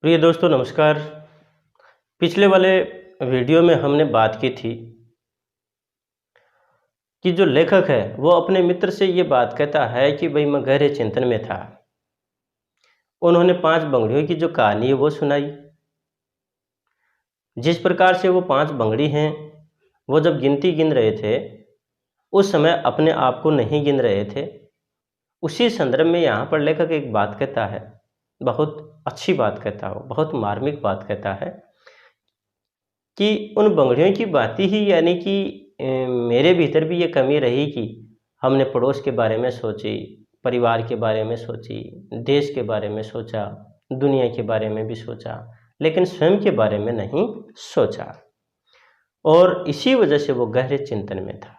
प्रिय दोस्तों नमस्कार। पिछले वाले वीडियो में हमने बात की थी कि जो लेखक है वो अपने मित्र से ये बात कहता है कि भाई मैं गहरे चिंतन में था। उन्होंने 5 बंगड़ियों की जो कहानी है वो सुनाई। जिस प्रकार से वो 5 बंगड़ी हैं वो जब गिनती गिन रहे थे उस समय अपने आप को नहीं गिन रहे थे। उसी संदर्भ में यहाँ पर लेखक एक बात कहता है, बहुत अच्छी बात कहता है, बहुत मार्मिक बात कहता है कि उन बंगड़ियों की बात ही यानी कि मेरे भीतर भी ये कमी रही कि हमने पड़ोस के बारे में सोची, परिवार के बारे में सोची, देश के बारे में सोचा, दुनिया के बारे में भी सोचा, लेकिन स्वयं के बारे में नहीं सोचा और इसी वजह से वो गहरे चिंतन में था।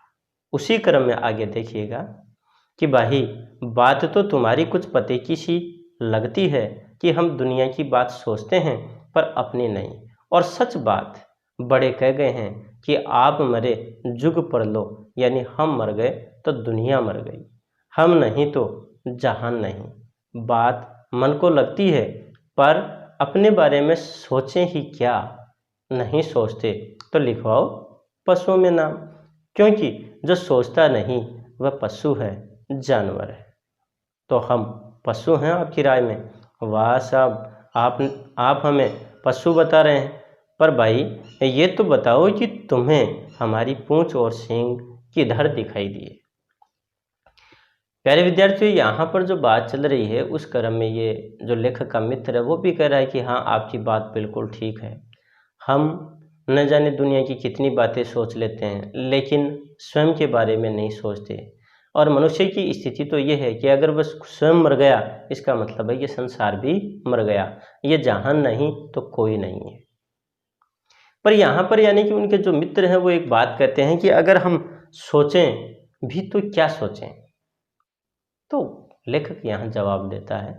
उसी क्रम में आगे देखिएगा कि भाई बात तो तुम्हारी कुछ पते की सी लगती है कि हम दुनिया की बात सोचते हैं पर अपनी नहीं, और सच बात बड़े कह गए हैं कि आप मरे जुग पर लो, यानी हम मर गए तो दुनिया मर गई, हम नहीं तो जहान नहीं। बात मन को लगती है पर अपने बारे में सोचें ही क्या, नहीं सोचते तो लिखवाओ पशुओं में नाम, क्योंकि जो सोचता नहीं वह पशु है, जानवर है। तो हम पशु हैं आपकी राय में? वाह साहब, आप हमें पशु बता रहे हैं, पर भाई ये तो बताओ कि तुम्हें हमारी पूंछ और सींग किधर दिखाई दिए। प्यारे विद्यार्थियों, यहाँ पर जो बात चल रही है उस क्रम में ये जो लेखक का मित्र है वो भी कह रहा है कि हाँ आपकी बात बिल्कुल ठीक है। हम न जाने दुनिया की कितनी बातें सोच लेते हैं लेकिन स्वयं के बारे में नहीं सोचते, और मनुष्य की स्थिति तो ये है कि अगर वह स्वयं मर गया इसका मतलब है ये संसार भी मर गया, ये जहान नहीं तो कोई नहीं है। पर यहाँ पर यानी कि उनके जो मित्र हैं वो एक बात कहते हैं कि अगर हम सोचें भी तो क्या सोचें। तो लेखक यहाँ जवाब देता है,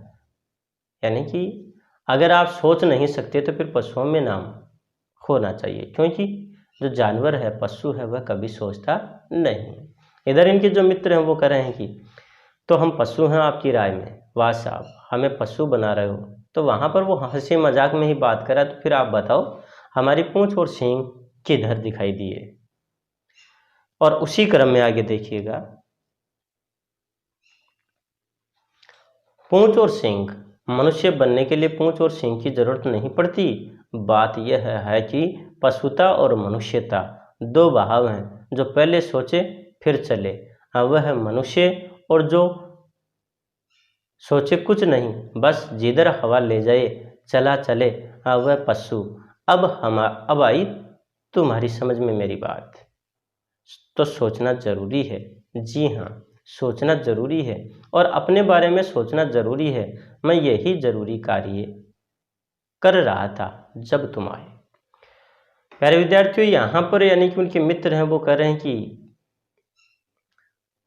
यानी कि अगर आप सोच नहीं सकते तो फिर पशुओं में नाम होना चाहिए, क्योंकि जो जानवर है, पशु है, वह कभी सोचता नहीं। इधर इनके जो मित्र हैं वो कह रहे हैं कि तो हम पशु हैं आपकी राय में? वाह साहब, हमें पशु बना रहे हो। तो वहाँ पर वो हंसी मजाक में ही बात करा, तो फिर आप बताओ हमारी पूंछ और सींग किधर दिखाई दिए। और उसी क्रम में आगे देखिएगा, पूंछ और सींग, मनुष्य बनने के लिए पूंछ और सींग की जरूरत नहीं पड़ती। बात यह है कि पशुता और मनुष्यता दो भाव हैं, जो पहले सोचे फिर चले। हाँ, वह है मनुष्य, और जो सोचे कुछ नहीं, बस जिधर हवा ले जाए चला चले, हाँ वह पशु। अब आई तुम्हारी समझ में मेरी बात। तो सोचना जरूरी है, जी हाँ सोचना जरूरी है, और अपने बारे में सोचना जरूरी है। मैं यही जरूरी कार्य कर रहा था जब तुम आए। प्यारे विद्यार्थियों, यहाँ पर यानी कि उनके मित्र हैं वो कह रहे हैं कि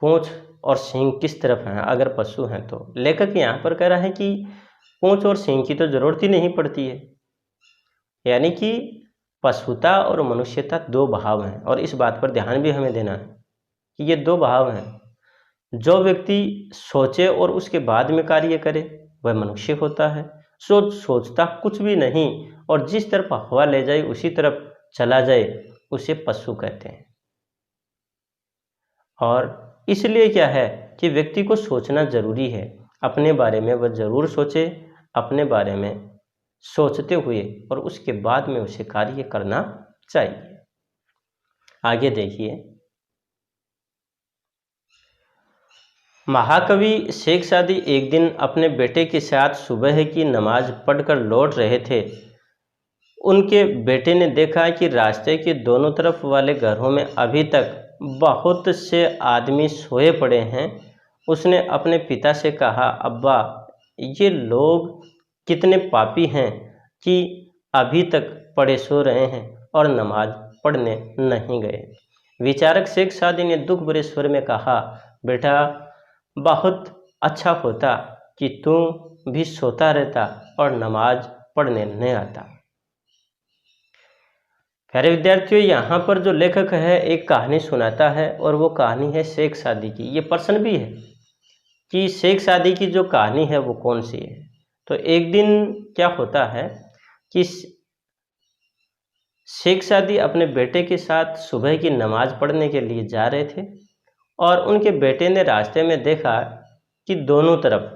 पूंछ और सींग किस तरफ हैं अगर पशु हैं तो। लेखक यहाँ पर कह रहा है कि पूंछ और सींग की तो जरूरत ही नहीं पड़ती है, यानी कि पशुता और मनुष्यता दो भाव हैं, और इस बात पर ध्यान भी हमें देना है कि ये दो भाव हैं। जो व्यक्ति सोचे और उसके बाद में कार्य करे वह मनुष्य होता है। सोचता कुछ भी नहीं और जिस तरफ हवा ले जाए उसी तरफ चला जाए, उसे पशु कहते हैं। और इसलिए क्या है कि व्यक्ति को सोचना जरूरी है, अपने बारे में वह जरूर सोचे, अपने बारे में सोचते हुए और उसके बाद में उसे कार्य करना चाहिए। आगे देखिए, महाकवि शेख सादी एक दिन अपने बेटे के साथ सुबह की नमाज पढ़कर लौट रहे थे। उनके बेटे ने देखा कि रास्ते के दोनों तरफ वाले घरों में अभी तक बहुत से आदमी सोए पड़े हैं। उसने अपने पिता से कहा, अब्बा ये लोग कितने पापी हैं कि अभी तक पड़े सो रहे हैं और नमाज पढ़ने नहीं गए। विचारक शेख सादी ने दुख भरे स्वर में कहा, बेटा बहुत अच्छा होता कि तू भी सोता रहता और नमाज पढ़ने नहीं आता। प्यारे विद्यार्थियों, यहाँ पर जो लेखक है एक कहानी सुनाता है, और वो कहानी है शेख सादी की। ये प्रश्न भी है कि शेख सादी की जो कहानी है वो कौन सी है। तो एक दिन क्या होता है कि शेख सादी अपने बेटे के साथ सुबह की नमाज पढ़ने के लिए जा रहे थे और उनके बेटे ने रास्ते में देखा कि दोनों तरफ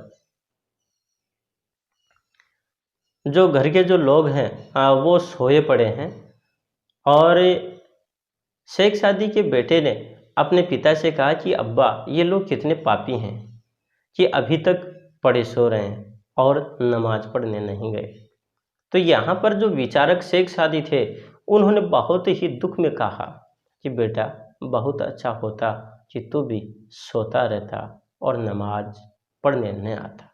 जो घर के जो लोग हैं वो सोए पड़े हैं। और शेख सादी के बेटे ने अपने पिता से कहा कि अब्बा, ये लोग कितने पापी हैं कि अभी तक पड़े सो रहे हैं और नमाज पढ़ने नहीं गए। तो यहाँ पर जो विचारक शेख सादी थे, उन्होंने बहुत ही दुख में कहा कि बेटा, बहुत अच्छा होता कि तू भी सोता रहता और नमाज पढ़ने नहीं आता।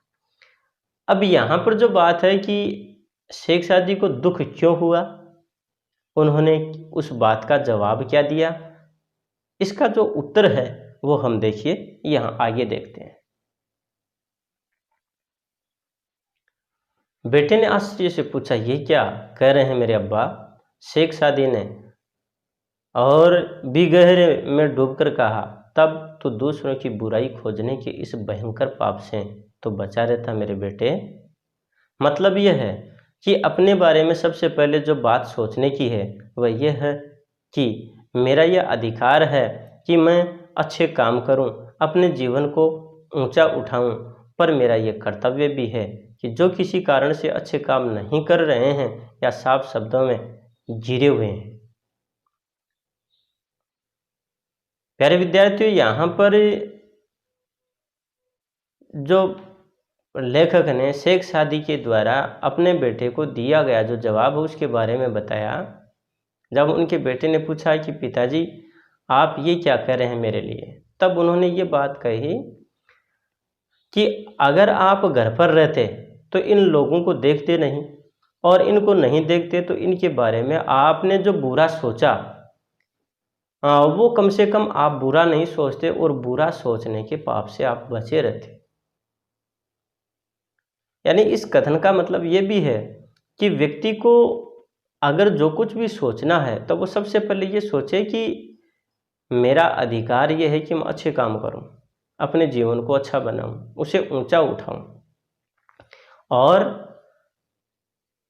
अब यहाँ पर जो बात है कि शेख सादी को दुख क्यों हुआ, उन्होंने उस बात का जवाब क्या दिया, इसका जो उत्तर है वो हम देखिए यहाँ आगे देखते हैं। बेटे ने आश्चर्य से पूछा, ये क्या कह रहे हैं मेरे अब्बा? शेख सादी ने और भी गहरे में डूबकर कहा, तब तो दूसरों की बुराई खोजने के इस भयंकर पाप से तो बचा रहता मेरे बेटे। मतलब यह है कि अपने बारे में सबसे पहले जो बात सोचने की है वह यह है कि मेरा यह अधिकार है कि मैं अच्छे काम करूं, अपने जीवन को ऊंचा उठाऊं, पर मेरा यह कर्तव्य भी है कि जो किसी कारण से अच्छे काम नहीं कर रहे हैं या साफ शब्दों में गिरे हुए हैं। प्यारे विद्यार्थियों, यहाँ पर जो लेखक ने शेख सादी के द्वारा अपने बेटे को दिया गया जो जवाब है उसके बारे में बताया। जब उनके बेटे ने पूछा कि पिताजी, आप ये क्या कह रहे हैं मेरे लिए, तब उन्होंने ये बात कही कि अगर आप घर पर रहते तो इन लोगों को देखते नहीं, और इनको नहीं देखते तो इनके बारे में आपने जो बुरा सोचा वो कम से कम आप बुरा नहीं सोचते और बुरा सोचने के पाप से आप बचे रहते। यानी इस कथन का मतलब ये भी है कि व्यक्ति को अगर जो कुछ भी सोचना है तो वो सबसे पहले ये सोचे कि मेरा अधिकार ये है कि मैं अच्छे काम करूं, अपने जीवन को अच्छा बनाऊं, उसे ऊंचा उठाऊं। और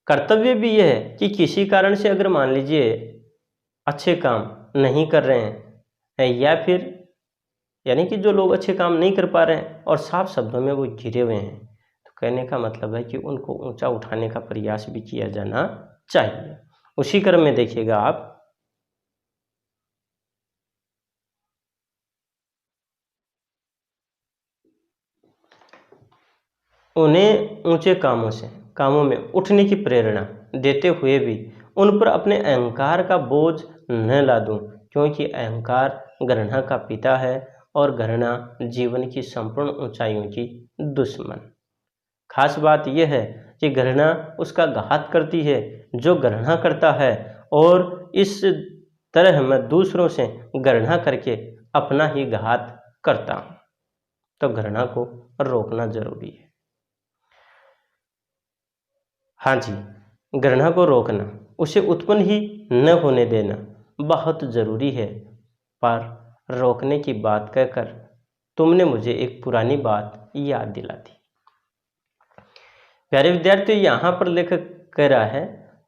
कर्तव्य भी यह है कि किसी कारण से अगर मान लीजिए अच्छे काम नहीं कर रहे हैं या फिर यानी कि जो लोग अच्छे काम नहीं कर पा रहे हैं और साफ शब्दों में वो घिरे हुए हैं, तो कहने का मतलब है कि उनको ऊंचा उठाने का प्रयास भी किया जाना चाहिए। उसी क्रम में देखिएगा आप, उन्हें ऊंचे कामों में उठने की प्रेरणा देते हुए भी उन पर अपने अहंकार का बोझ न ला दूं, क्योंकि अहंकार घृणा का पिता है और घृणा जीवन की संपूर्ण ऊंचाइयों की दुश्मन। खास बात यह है कि घृणा उसका घात करती है जो घृणा करता है, और इस तरह मैं दूसरों से घृणा करके अपना ही घात करता हूं। तो घृणा को रोकना जरूरी है। हाँ जी, घृणा को रोकना, उसे उत्पन्न ही न होने देना बहुत ज़रूरी है। पर रोकने की बात कहकर तुमने मुझे एक पुरानी बात याद दिला दी। प्यारे विद्यार्थियों, यहाँ पर लेखक कह रहा है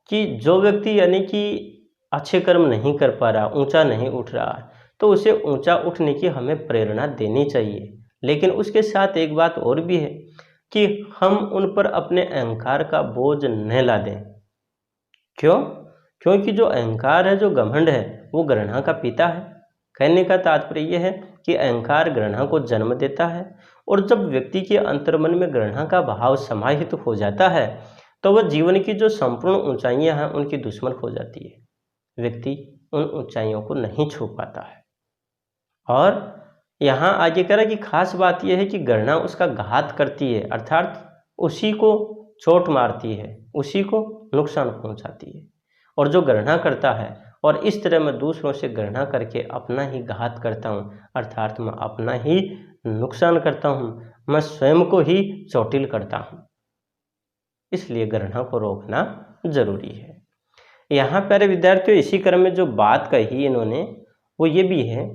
कि जो व्यक्ति यानी कि अच्छे कर्म नहीं कर पा रहा, ऊंचा नहीं उठ रहा, तो उसे ऊंचा उठने की हमें प्रेरणा देनी चाहिए। लेकिन उसके साथ एक बात और भी है कि हम उन पर अपने अहंकार का बोझ न ला दें। क्यों? क्योंकि जो अहंकार है, जो घमंड है, वो घृणा का पिता है। कहने का तात्पर्य यह है कि अहंकार घृणा को जन्म देता है, और जब व्यक्ति के अंतर्मन में घृणा का भाव समाहित हो जाता है तो वह जीवन की जो संपूर्ण ऊंचाइयां हैं उनकी दुश्मन हो जाती है। व्यक्ति उन ऊंचाइयों को नहीं छू पाता है। और यहाँ आगे कह रहा है कि खास बात यह है कि घृणा उसका घात करती है, अर्थात उसी को चोट मारती है, उसी को नुकसान पहुंचाती है। और जो घृणा करता है और इस तरह मैं दूसरों से घृणा करके अपना ही घात करता हूँ, अर्थात मैं अपना ही नुकसान करता हूँ, मैं स्वयं को ही चोटिल करता हूँ। इसलिए घृणा को रोकना जरूरी है। यहाँ प्यारे विद्यार्थियों, इसी क्रम में जो बात कही इन्होंने वो ये भी है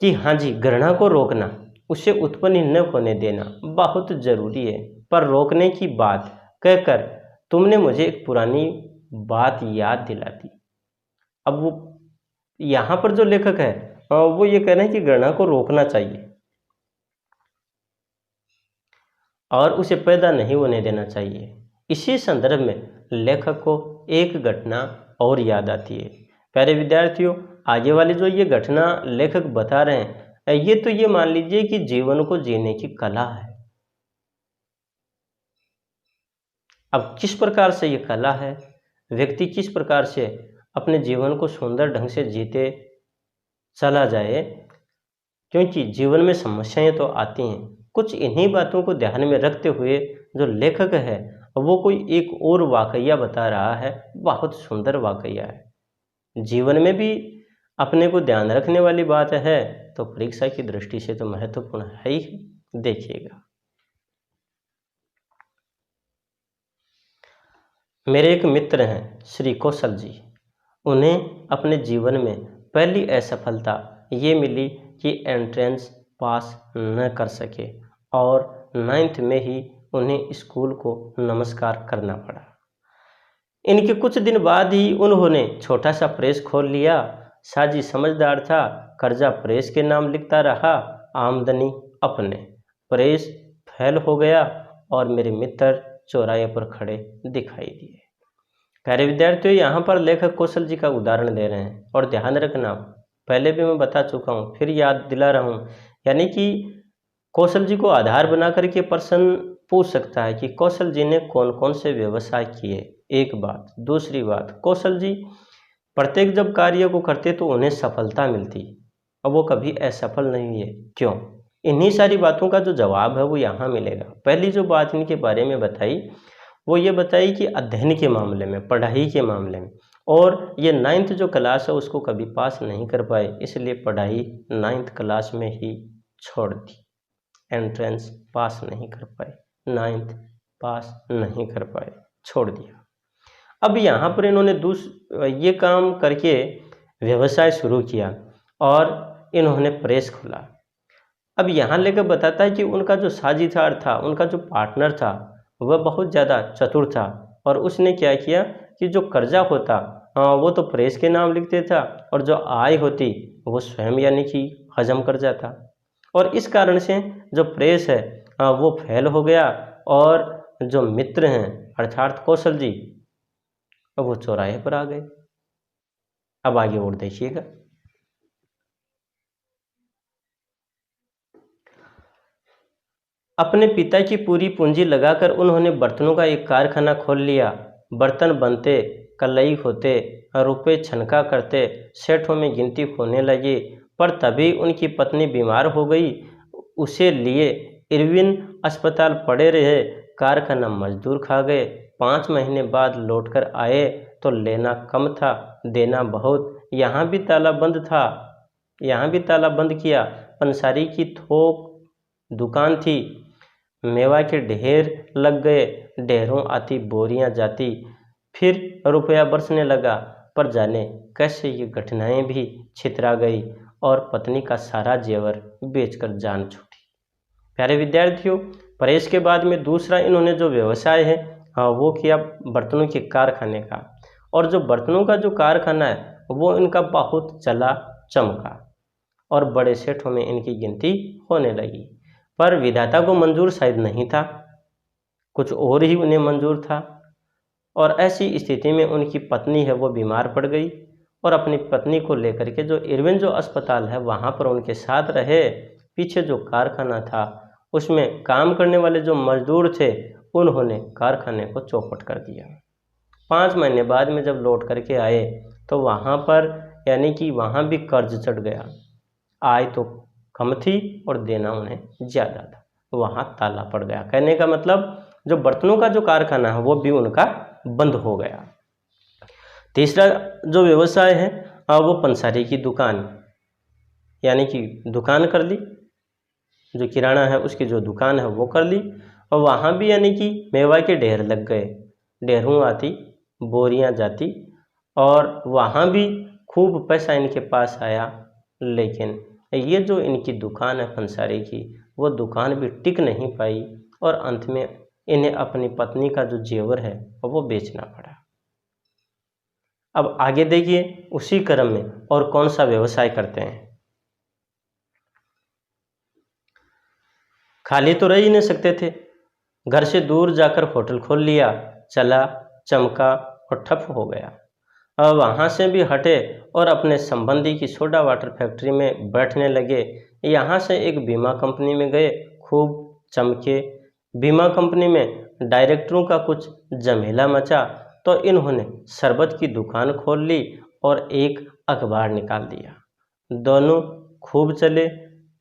कि हाँ जी, घृणा को रोकना, उसे उत्पन्न न होने देना बहुत जरूरी है। पर रोकने की बात कहकर तुमने मुझे एक पुरानी बात याद दिला दी। अब वो यहाँ पर जो लेखक है वो ये कह रहे हैं कि घृणा को रोकना चाहिए और उसे पैदा नहीं होने देना चाहिए। इसी संदर्भ में लेखक को एक घटना और याद आती है। प्यारे विद्यार्थियों, आगे वाली जो ये घटना लेखक बता रहे हैं, ये तो ये मान लीजिए कि जीवन को जीने की कला है। अब किस प्रकार से ये कला है, व्यक्ति किस प्रकार से अपने जीवन को सुंदर ढंग से जीते चला जाए, क्योंकि जीवन में समस्याएं तो आती हैं। कुछ इन्हीं बातों को ध्यान में रखते हुए जो लेखक है वो कोई एक और वाकया बता रहा है। बहुत सुंदर वाकया है, जीवन में भी अपने को ध्यान रखने वाली बात है, तो परीक्षा की दृष्टि से तो महत्वपूर्ण है ही। देखिएगा, मेरे एक मित्र हैं श्री कौशल जी। उन्हें अपने जीवन में पहली असफलता ये मिली कि एंट्रेंस पास न कर सके और 9th में ही उन्हें स्कूल को नमस्कार करना पड़ा। इनके कुछ दिन बाद ही उन्होंने छोटा सा प्रेस खोल लिया। साजी समझदार था, कर्जा प्रेस के नाम लिखता रहा, आमदनी अपने। प्रेस फेल हो गया और मेरे मित्र चौराहे पर खड़े दिखाई दिए। प्यारे विद्यार्थियों, यहाँ पर लेखक कौशल जी का उदाहरण दे रहे हैं और ध्यान रखना, पहले भी मैं बता चुका हूँ, फिर याद दिला रहा हूँ। यानी कि कौशल जी को आधार बना करके प्रश्न पूछ सकता है कि कौशल जी ने कौन कौन से व्यवसाय किए, एक बात। दूसरी बात, कौशल जी प्रत्येक जब कार्य को करते तो उन्हें सफलता मिलती, अब वो कभी असफल नहीं हुए, क्यों? इन्हीं सारी बातों का जो जवाब है वो यहाँ मिलेगा। पहली जो बात इनके बारे में बताई वो ये बताई कि अध्ययन के मामले में, पढ़ाई के मामले में, और ये 9th जो क्लास है उसको कभी पास नहीं कर पाए, इसलिए पढ़ाई 9th क्लास में ही छोड़ दी। एंट्रेंस पास नहीं कर पाए, 9th पास नहीं कर पाए, छोड़ दिया। अब यहाँ पर इन्होंने ये काम करके व्यवसाय शुरू किया और इन्होंने प्रेस खोला। अब यहाँ लेकर बताता है कि उनका जो साझीदार था, उनका जो पार्टनर था, वह बहुत ज़्यादा चतुर था और उसने क्या किया कि जो कर्जा होता वो तो प्रेस के नाम लिखते था और जो आय होती वो स्वयं यानी कि हजम कर जाता। और इस कारण से जो प्रेस है वो फेल हो गया और जो मित्र हैं अर्थात कौशल जी वो चौराहे पर आ गए। अब आगे और देखिएगा। अपने पिता की पूरी पूंजी लगाकर उन्होंने बर्तनों का एक कारखाना खोल लिया। बर्तन बनते, कलई होते, रुपए छनका करते, सेठों में गिनती होने लगी। पर तभी उनकी पत्नी बीमार हो गई। उसे लिए इरविन अस्पताल पड़े रहे, कारखाना मजदूर खा गए। 5 महीने बाद लौटकर आए तो लेना कम था, देना बहुत। यहाँ भी ताला बंद था, यहाँ भी ताला बंद किया। पंसारी की थोक दुकान थी, मेवा के ढेर लग गए, ढेरों आती बोरियां जाती। फिर रुपया बरसने लगा, पर जाने कैसे ये घटनाएं भी छितरा गई और पत्नी का सारा जेवर बेचकर जान छूटी। प्यारे विद्यार्थियों, प्रेस के बाद में दूसरा इन्होंने जो व्यवसाय है वो किया बर्तनों के कारखाने का। और जो बर्तनों का जो कारखाना है वो इनका बहुत चला चमका और बड़े सेठों में इनकी गिनती होने लगी। पर विधाता को मंजूर शायद नहीं था, कुछ और ही उन्हें मंजूर था। और ऐसी स्थिति में उनकी पत्नी है वो बीमार पड़ गई और अपनी पत्नी को लेकर के जो इरविन जो अस्पताल है वहाँ पर उनके साथ रहे। पीछे जो कारखाना था उसमें काम करने वाले जो मजदूर थे उन्होंने कारखाने को चौपट कर दिया। 5 महीने बाद में जब लौट करके आए तो वहाँ पर यानी कि वहाँ भी कर्ज चढ़ गया। आय तो कम थी और देना उन्हें ज़्यादा था, वहाँ ताला पड़ गया। कहने का मतलब जो बर्तनों का जो कारखाना है वो भी उनका बंद हो गया। तीसरा जो व्यवसाय है वो पंसारी की दुकान, यानी कि दुकान कर ली, जो किराना है उसकी जो दुकान है वो कर ली। और वहाँ भी यानी कि मेवा के ढेर लग गए, ढेरों आती बोरियां जाती और वहाँ भी खूब पैसा इनके पास आया। लेकिन ये जो इनकी दुकान है पंसारी की, वो दुकान भी टिक नहीं पाई और अंत में इन्हें अपनी पत्नी का जो जेवर है वो बेचना पड़ा। अब आगे देखिए उसी क्रम में और कौन सा व्यवसाय करते हैं। खाली तो रह ही नहीं सकते थे, घर से दूर जाकर होटल खोल लिया, चला, चमका और ठप हो गया। अब वहाँ से भी हटे और अपने संबंधी की सोडा वाटर फैक्ट्री में बैठने लगे। यहाँ से एक बीमा कंपनी में गए, खूब चमके। बीमा कंपनी में डायरेक्टरों का कुछ झमेला मचा तो इन्होंने शरबत की दुकान खोल ली और एक अखबार निकाल दिया। दोनों खूब चले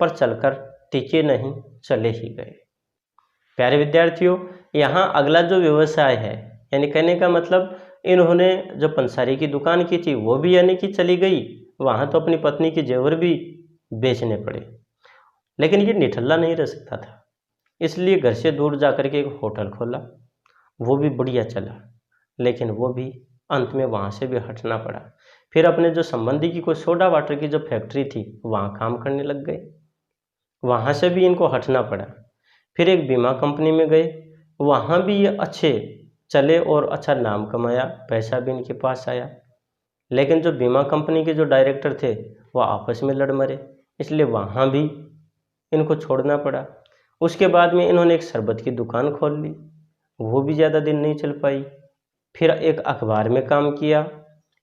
पर चलकर टिके नहीं, चले ही गए। प्यारे विद्यार्थियों, यहाँ अगला जो व्यवसाय है, यानी कहने का मतलब इन्होंने जो पंसारी की दुकान की थी वो भी यानी कि चली गई, वहाँ तो अपनी पत्नी के जेवर भी बेचने पड़े। लेकिन ये निठल्ला नहीं रह सकता था, इसलिए घर से दूर जाकर के एक होटल खोला। वो भी बढ़िया चला, लेकिन वो भी अंत में वहाँ से भी हटना पड़ा। फिर अपने जो संबंधी की कोई सोडा वाटर की जो फैक्ट्री थी वहाँ काम करने लग गए, वहाँ से भी इनको हटना पड़ा। फिर एक बीमा कंपनी में गए, वहाँ भी ये अच्छे चले और अच्छा नाम कमाया, पैसा भी इनके पास आया। लेकिन जो बीमा कंपनी के जो डायरेक्टर थे वो आपस में लड़ मरे, इसलिए वहाँ भी इनको छोड़ना पड़ा। उसके बाद में इन्होंने एक शरबत की दुकान खोल ली, वो भी ज़्यादा दिन नहीं चल पाई। फिर एक अखबार में काम किया,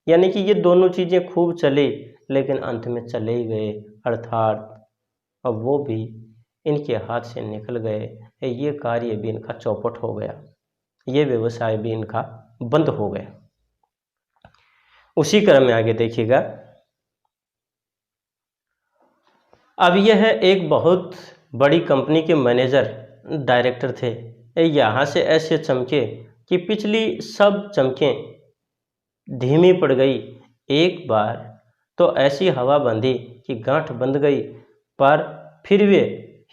यानी कि ये दोनों चीज़ें खूब चली लेकिन अंत में चले ही गए, अर्थात अब वो भी इनके हाथ से निकल गए। ये कार्य भी इनका चौपट हो गया, ये व्यवसाय भी इनका बंद हो गया। उसी क्रम में आगे देखिएगा। अब यह एक बहुत बड़ी कंपनी के मैनेजर डायरेक्टर थे। यहाँ से ऐसे चमके कि पिछली सब चमकें धीमी पड़ गई। एक बार तो ऐसी हवा बंधी कि गांठ बंध गई, पर फिर वे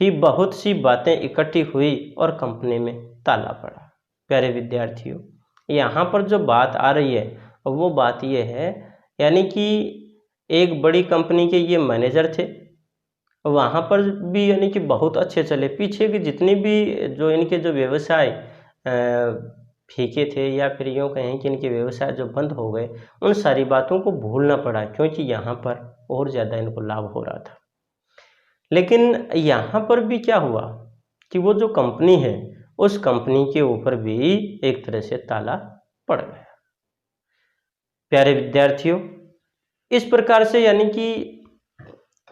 ही बहुत सी बातें इकट्ठी हुई और कंपनी में ताला पड़ा। प्यारे विद्यार्थियों, यहाँ पर जो बात आ रही है वो बात ये है, यानी कि एक बड़ी कंपनी के ये मैनेजर थे, वहाँ पर भी यानी कि बहुत अच्छे चले। पीछे की जितनी भी जो इनके जो व्यवसाय फीके थे या फिर यूँ कहें कि इनके व्यवसाय जो बंद हो गए, उन सारी बातों को भूलना पड़ा, क्योंकि यहाँ पर और ज़्यादा इनको लाभ हो रहा था। लेकिन यहाँ पर भी क्या हुआ कि वो जो कंपनी है उस कंपनी के ऊपर भी एक तरह से ताला पड़ गया। प्यारे विद्यार्थियों, इस प्रकार से यानी कि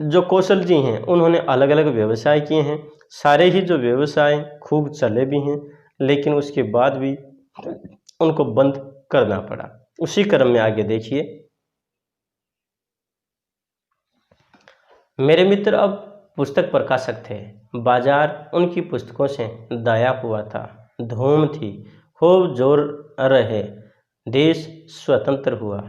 जो कौशल जी हैं उन्होंने अलग अलग व्यवसाय किए हैं। सारे ही जो व्यवसाय खूब चले भी हैं, लेकिन उसके बाद भी उनको बंद करना पड़ा। उसी क्रम में आगे देखिए। मेरे मित्र अब पुस्तक प्रकाशक थे, बाजार उनकी पुस्तकों से दाया हुआ था, धूम थी, खूब जोर रहे, देश स्वतंत्र हुआ।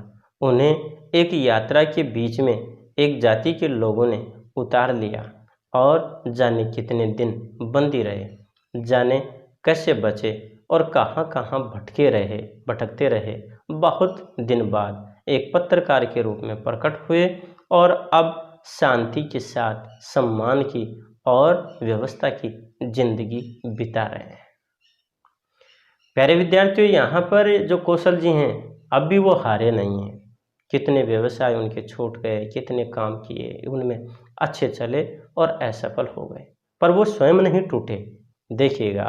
उन्हें एक यात्रा के बीच में एक जाति के लोगों ने उतार लिया और जाने कितने दिन बंदी रहे, जाने कैसे बचे और कहाँ कहाँ भटकते रहे। बहुत दिन बाद एक पत्रकार के रूप में प्रकट हुए और अब शांति के साथ सम्मान की और व्यवस्था की जिंदगी बिता रहे हैं। प्यारे विद्यार्थियों, यहाँ पर जो कौशल जी हैं अब भी वो हारे नहीं हैं। कितने व्यवसाय उनके छूट गए, कितने काम किए, उनमें अच्छे चले और असफल हो गए, पर वो स्वयं नहीं टूटे। देखिएगा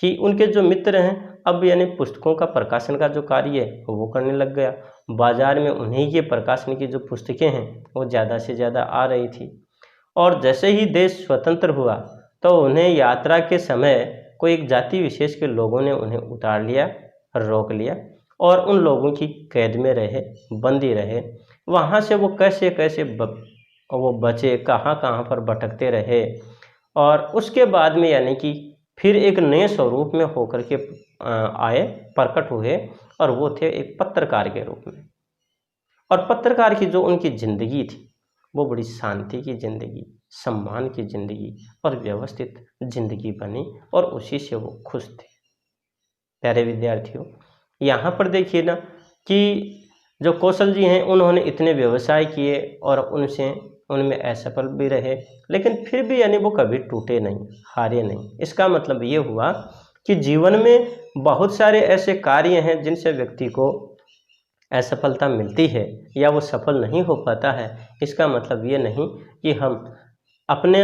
कि उनके जो मित्र हैं अब यानी पुस्तकों का प्रकाशन का जो कार्य है वो करने लग गया। बाजार में उन्हीं के प्रकाशन की जो पुस्तकें हैं वो ज़्यादा से ज़्यादा आ रही थी। और जैसे ही देश स्वतंत्र हुआ तो उन्हें यात्रा के समय कोई एक जाति विशेष के लोगों ने उन्हें उतार लिया, रोक लिया और उन लोगों की कैद में रहे, बंदी रहे। वहाँ से वो कैसे कैसे वो बचे, कहाँ कहाँ पर भटकते रहे और उसके बाद में यानी कि फिर एक नए स्वरूप में होकर के आए, प्रकट हुए और वो थे एक पत्रकार के रूप में। और पत्रकार की जो उनकी ज़िंदगी थी वो बड़ी शांति की ज़िंदगी, सम्मान की ज़िंदगी और व्यवस्थित ज़िंदगी बनी और उसी से वो खुश थे। प्यारे विद्यार्थियों, यहाँ पर देखिए ना कि जो कौशल जी हैं उन्होंने इतने व्यवसाय किए और उनमें असफल भी रहे, लेकिन फिर भी यानी वो कभी टूटे नहीं, हारे नहीं। इसका मतलब ये हुआ कि जीवन में बहुत सारे ऐसे कार्य हैं जिनसे व्यक्ति को असफलता मिलती है या वो सफल नहीं हो पाता है। इसका मतलब ये नहीं कि हम अपने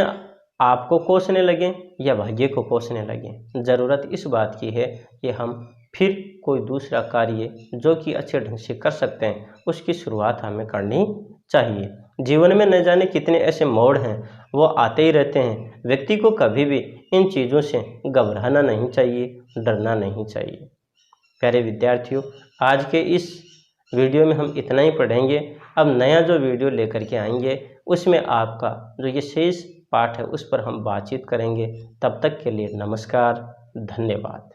आप को कोसने लगें या भाग्य को कोसने लगें। ज़रूरत इस बात की है कि हम फिर कोई दूसरा कार्य जो कि अच्छे ढंग से कर सकते हैं उसकी शुरुआत हमें करनी चाहिए। जीवन में न जाने कितने ऐसे मोड़ हैं वो आते ही रहते हैं। व्यक्ति को कभी भी इन चीज़ों से घबराना नहीं चाहिए, डरना नहीं चाहिए। प्यारे विद्यार्थियों, आज के इस वीडियो में हम इतना ही पढ़ेंगे। अब नया जो वीडियो लेकर के आएंगे उसमें आपका जो ये शेष पाठ है उस पर हम बातचीत करेंगे। तब तक के लिए नमस्कार, धन्यवाद।